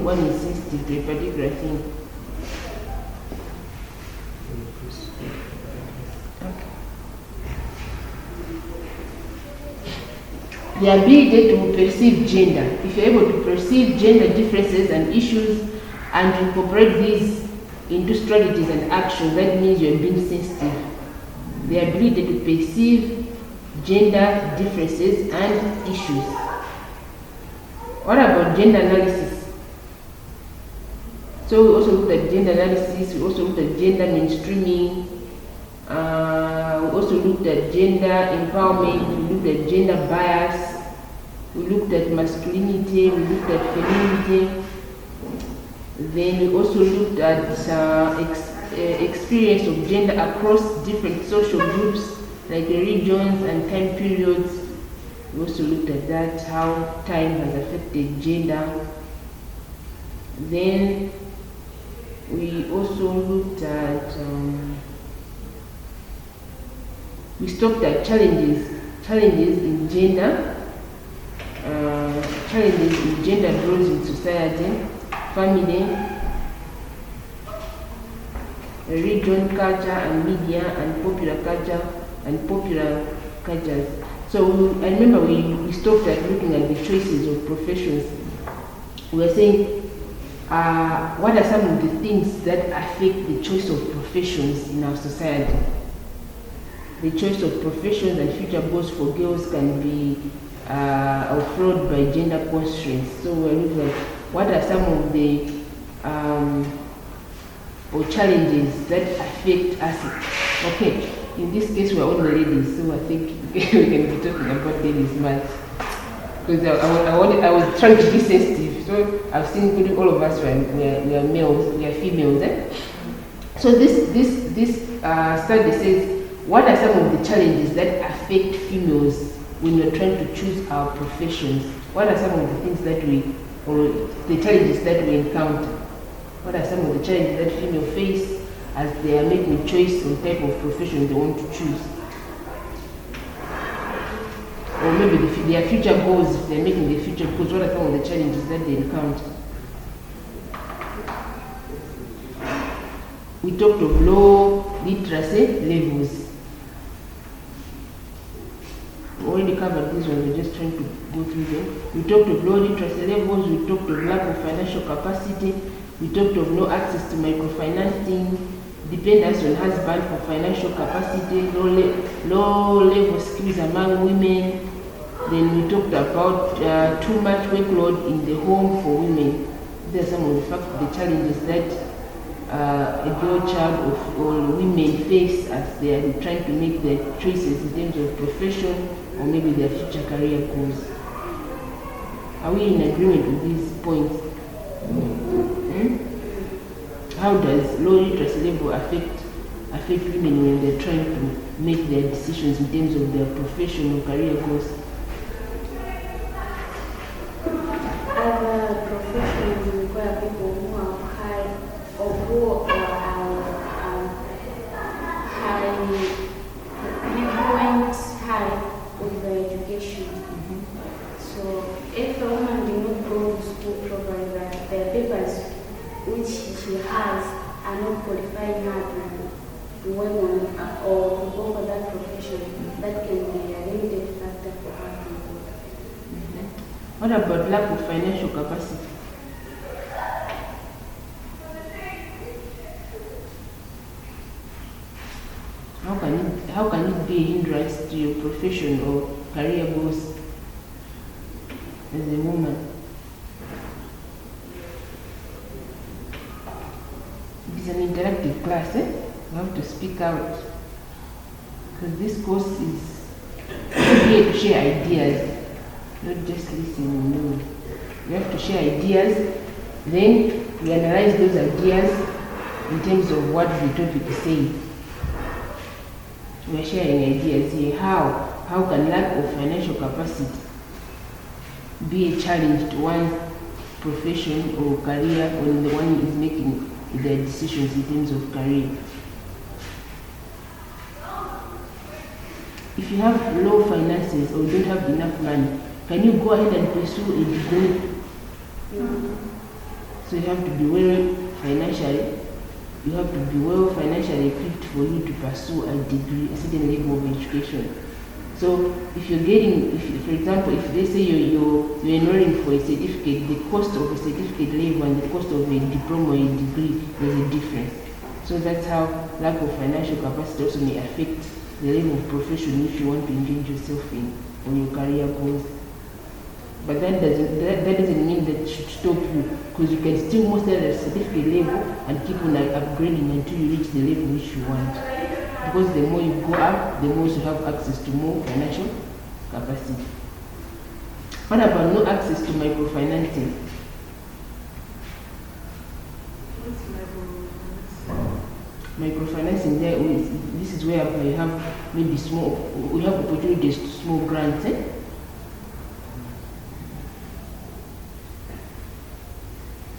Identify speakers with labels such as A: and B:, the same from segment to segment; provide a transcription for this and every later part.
A: one is sensitive to a particular thing. Okay. The ability to perceive gender. If you're able to perceive gender differences and issues and incorporate these into strategies and actions, that means you're being sensitive. The ability to perceive gender differences and issues. What about gender analysis? So we also looked at gender analysis, we also looked at gender mainstreaming, we also looked at gender empowerment, we looked at gender bias, we looked at masculinity, we looked at femininity. Then we also looked at experience of gender across different social groups, like regions and time periods. We also looked at that, how time has affected gender. Then we also looked at, we stopped at challenges in gender, challenges in gender roles in society, family, region, culture and media, and popular culture and popular cultures. So I remember we stopped at looking at the choices of professions. We were saying, what are some of the things that affect the choice of professions in our society? The choice of professions and future goals for girls can be outflowed by gender constraints. So we're looking at what are some of the or challenges that affect us. Okay, in this case we're all ladies, so I think we can be talking about ladies much. Because I was trying to be sensitive. So I've seen including all of us we are males, we are females. So this study says, what are some of the challenges that affect females when you're trying to choose our professions? What are some of the things that or the challenges that we encounter? What are some of the challenges that females face as they are making a choice on type of profession they want to choose? Or maybe their future goals, if they're making their future goals, what are some of the challenges that they encounter? We talked of low literacy levels. We already covered this one, we're just trying to go through them. We talked of low literacy levels, we talked of lack of financial capacity, we talked of no access to microfinancing, dependence on husband for financial capacity, low level skills among women. Then we talked about too much workload in the home for women. These are some of the challenges that a girl child or women face as they are trying to make their choices in terms of profession or maybe their future career goals. Are we in agreement with these points? How does low literacy level affect women when they're trying to make their decisions in terms of their profession or career goals?
B: Other professions require people who are high or who are high with their education. So if a woman did not go to school properly, the papers which she has are not qualifying her to work on or to go for that profession, that can be a limited factor for her to go.
A: What about lack of financial capacity? How can it be a hindrance to your profession or career goals as a woman? It's an interactive class, You have to speak out. Because this course is here to share ideas, not just listen. No. You have to share ideas, then we analyze those ideas in terms of what the topic is saying. We are sharing ideas here. How can lack of financial capacity be a challenge to one's profession or career when the one is making their decisions in terms of career? If you have low finances or don't have enough money, can you go ahead and pursue a degree? So you have to be well financially. You have to be well financially equipped for you to pursue a degree, a certain level of education. So if you're getting, for example, if they say you're enrolling for a certificate, the cost of a certificate level and the cost of a diploma or a degree, there's a difference. So that's how lack of financial capacity also may affect the level of profession which you want to engage yourself in or your career goals. But that doesn't mean that it should stop you, because you can still master the certificate level and keep on upgrading until you reach the level which you want. Because the more you go up, the more you have access to more financial capacity. What about no access to microfinancing? Microfinancing, this is where you have maybe we have opportunities to small grants.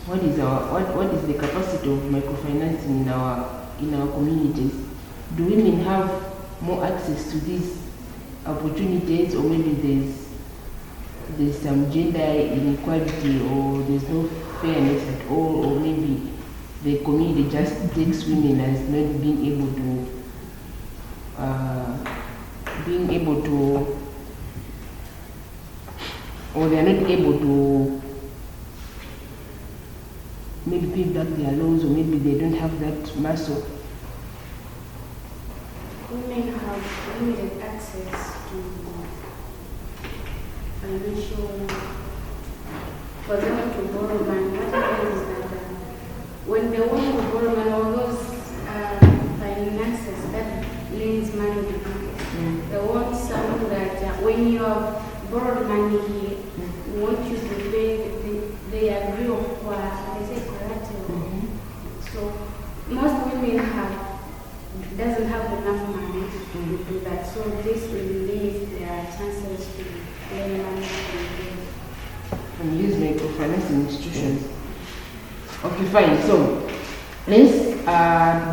A: What is the capacity of microfinancing in our communities? Do women have more access to these opportunities, or maybe there's some gender inequality, or there's no fairness at all, or maybe the community just takes women as not being able to, or they are not able to maybe pay back their loans, or maybe they don't have that muscle.
B: Women have limited access to financial, for them to borrow money. What happens is that when they want to borrow money, all those finances that lends money to people, they want something that when you have borrowed money here, we want you to pay. They agree on what they say collateral. So most women doesn't have enough money to do that. So this relieves their chances to lend money
A: from these microfinancing institutions. Okay, fine. So let's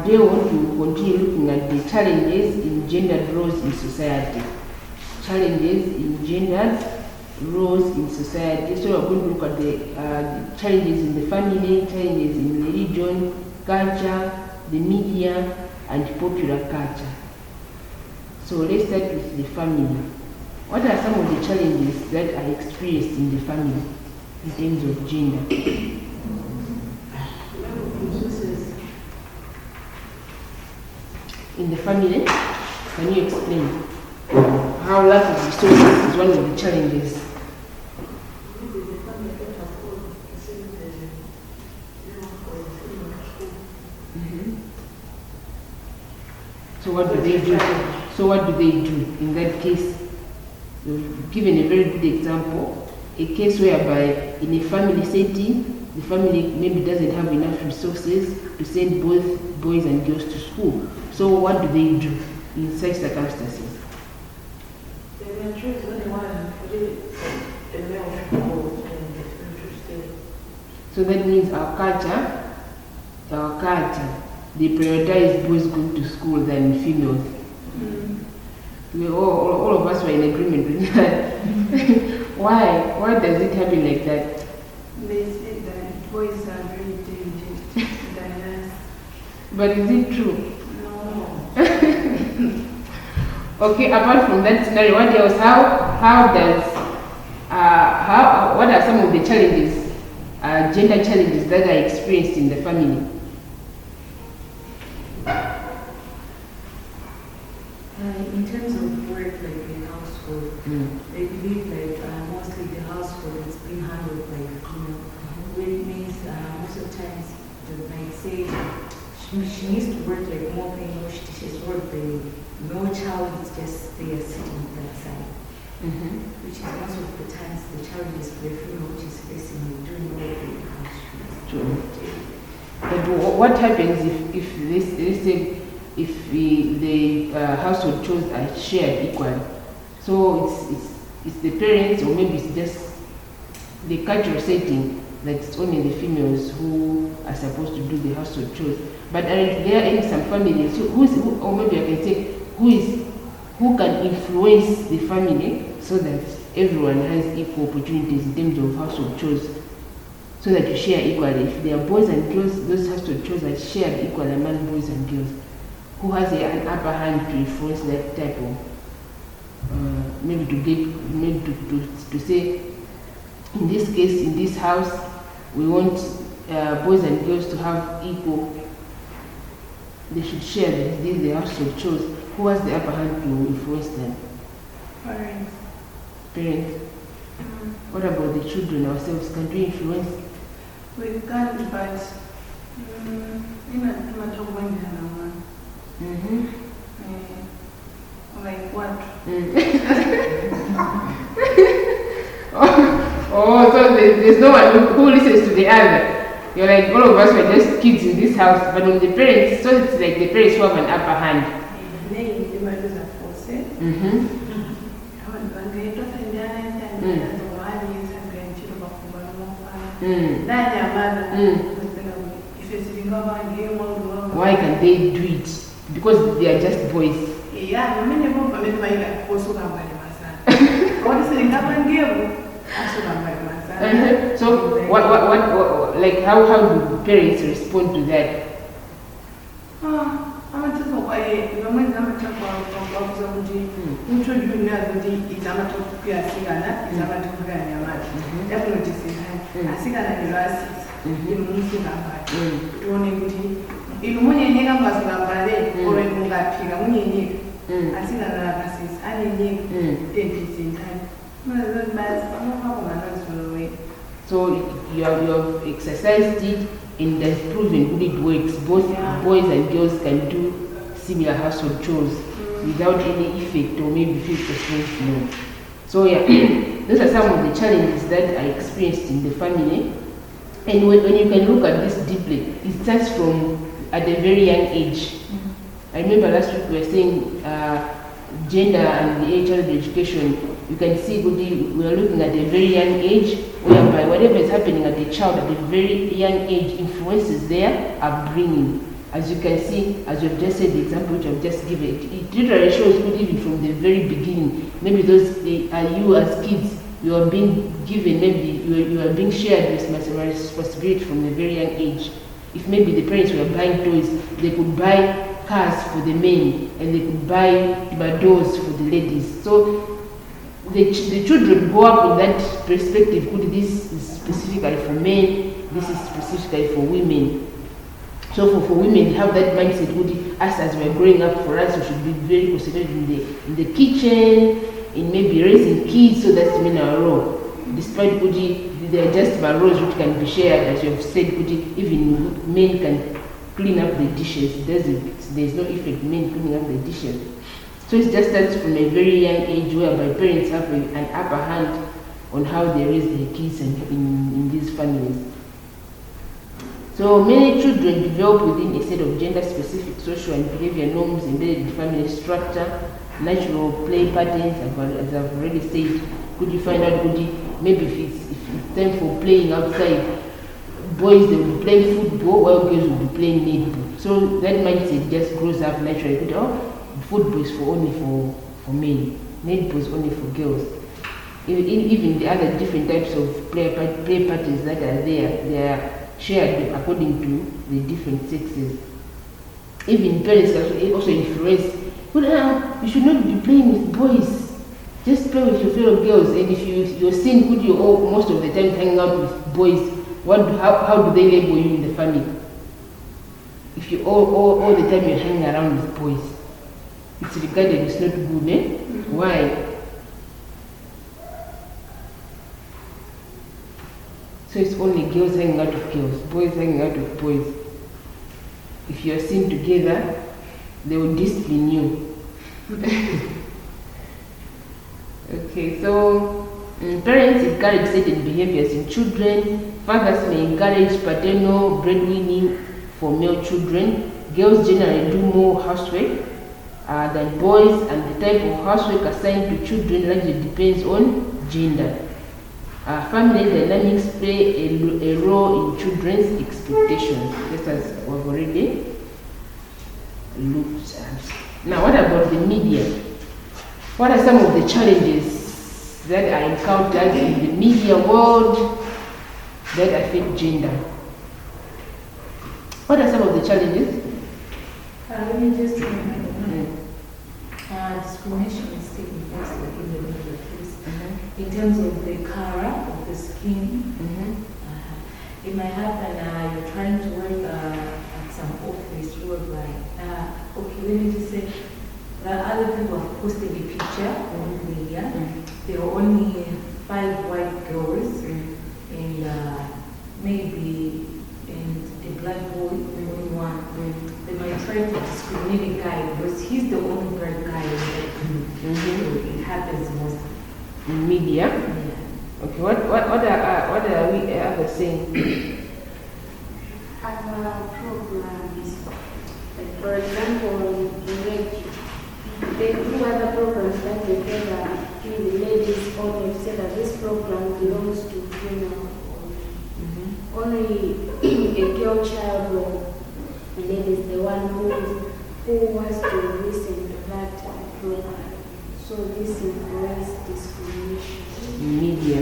A: they want to continue looking at the challenges in gendered roles in society. Challenges in gendered roles in society. So we're going to look at the challenges in the family, challenges in religion, culture, the media, and popular culture. So let's start with the family. What are some of the challenges that are experienced in the family in terms of gender? In the family, can you explain how lack of resources is one of the challenges? So what do they do? So what do they do in that case? You've given a very good example, a case whereby in a family setting, the family maybe doesn't have enough resources to send both boys and girls to school. So what do they do in such circumstances? So that means our culture, they prioritize boys going to school than females. We all of us were in agreement with that. Why does it happen like that?
C: They say that boys are very diligent than us.
A: But is it true?
C: No.
A: Okay, apart from that scenario, what else? What are some of the challenges, gender challenges that are experienced in the family?
D: In terms of work, like the household, they believe like mostly the household is being handled by the female. Which means most of the times, like say, she needs to work like more paying, or she's work no child is just there sitting at that side. Which is most of the times the child is the female which is facing doing work in the house.
A: True. But what happens if let's say if the household chores are shared equally? So it's the parents, or maybe it's just the cultural setting that it's only the females who are supposed to do the household chores. But there are in some families or maybe I can say who can influence the family so that everyone has equal opportunities in terms of household chores. so that you share equally. If there are boys and girls, those household chores are shared equally among boys and girls. Who has an upper hand to influence that type of maybe to get maybe to say, in this case, in this house, we want boys and girls to have equal. They should share the household chores. Who has the upper hand to influence them?
C: Parents.
A: Parents. What about the children ourselves? Can we influence?
C: We can't, but in a tomato one. Like what?
A: Oh, so there's no one who listens to the other. You're like, all of us were just kids in this house, but when the parents, so it's like the parents who have an upper hand. Why can they do it? Because they are just boys.
C: Yeah,
A: So what like how do parents respond to that? So you have exercised it and that's proven good it works. Both boys and girls can do similar household chores without any effect or maybe 50% no. So yeah, those are some of the challenges that I experienced in the family. And when you can look at this deeply, it starts from at a very young age. I remember last week we were saying gender and the child education. You can see we are looking at a very young age, whereby whatever is happening at the child at a very young age, influences their upbringing. As you can see, as you've just said, the example which I've just given, it literally shows good even from the very beginning. Maybe you as kids, you are being given, maybe you are being shared this responsibility from a very young age. If maybe the parents were buying toys, they could buy cars for the men and they could buy doors for the ladies. So the children grow up in that perspective. This is specifically for men, this is specifically for women. So for women, they have that mindset. Us as we're growing up, for us, we should be very concentrated in the kitchen, in maybe raising kids, so that's men our role. Despite there are just my roles which can be shared, as you have said, even men can clean up the dishes. There's no effect men cleaning up the dishes. So it just starts from a very young age, whereby parents have an upper hand on how they raise their kids in these families. So many children develop within a set of gender-specific social and behavior norms embedded in family structure, natural play patterns, as I've already said. Could you find out, maybe if it's time for playing outside, boys they will be playing football while girls will be playing netball. So that mindset just grows up naturally. Football is only for men, netball is only for girls. Even the other different types of play patterns that are there, they are shared according to the different sexes. Even parents can also influence, you should not be playing with boys, just play with your fellow girls. And if you're seen most of the time hanging out with boys, how do they label you in the family? If you all the time you're hanging around with boys, it's regarded it's not good, eh? Why? So it's only girls hanging out with girls, boys hanging out with boys. If you are seen together, they will discipline you. Okay, so parents encourage certain behaviors in children. Fathers may encourage paternal breadwinning for male children. Girls generally do more housework than boys, and the type of housework assigned to children largely depends on gender. Family dynamics play a role in children's expectations, just as we've already looked at. Now, what about the media? What are some of the challenges that are encountered in the media world that affect gender. What are some of the challenges?
D: Let me just remind you. Discrimination is taking place like in the middle of this. In terms of the color of the skin, it might happen you're trying to work at some office work like, okay, let me just say, other people have posted a picture on media. There are only 5 white girls and maybe a black boy, only one. They might try to discriminate a guy because he's the only black guy in that group. So it happens most
A: In media?
D: yeah.
A: Okay, what are we ever saying?
B: Other programs, like for example, in radio, they do other programs that they say the ladies only say that this program belongs to female. Only a girl child or lady is the one who has to listen to that program. So this involves discrimination.
A: Media.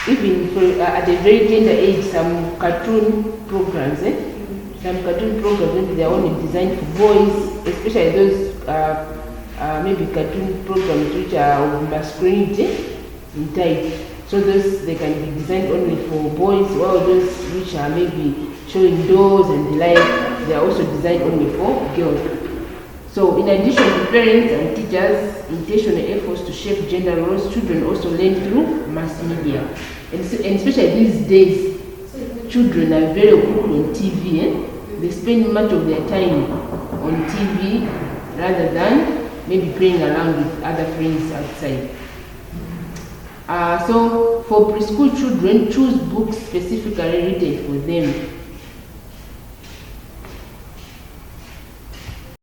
A: Even for, at a very tender age, some cartoon programs, some cartoon programs, maybe they're only designed for boys, especially those maybe cartoon programs which are of masculinity in type. So those, they can be designed only for boys, while those which are maybe showing dolls and the like, they are also designed only for girls. So in addition to parents and teachers' intentional efforts to shape gender roles, children also learn through mass media. And especially these days, children are very hooked on TV. They spend much of their time on TV rather than maybe playing around with other friends outside. So for preschool children, choose books specifically written for them.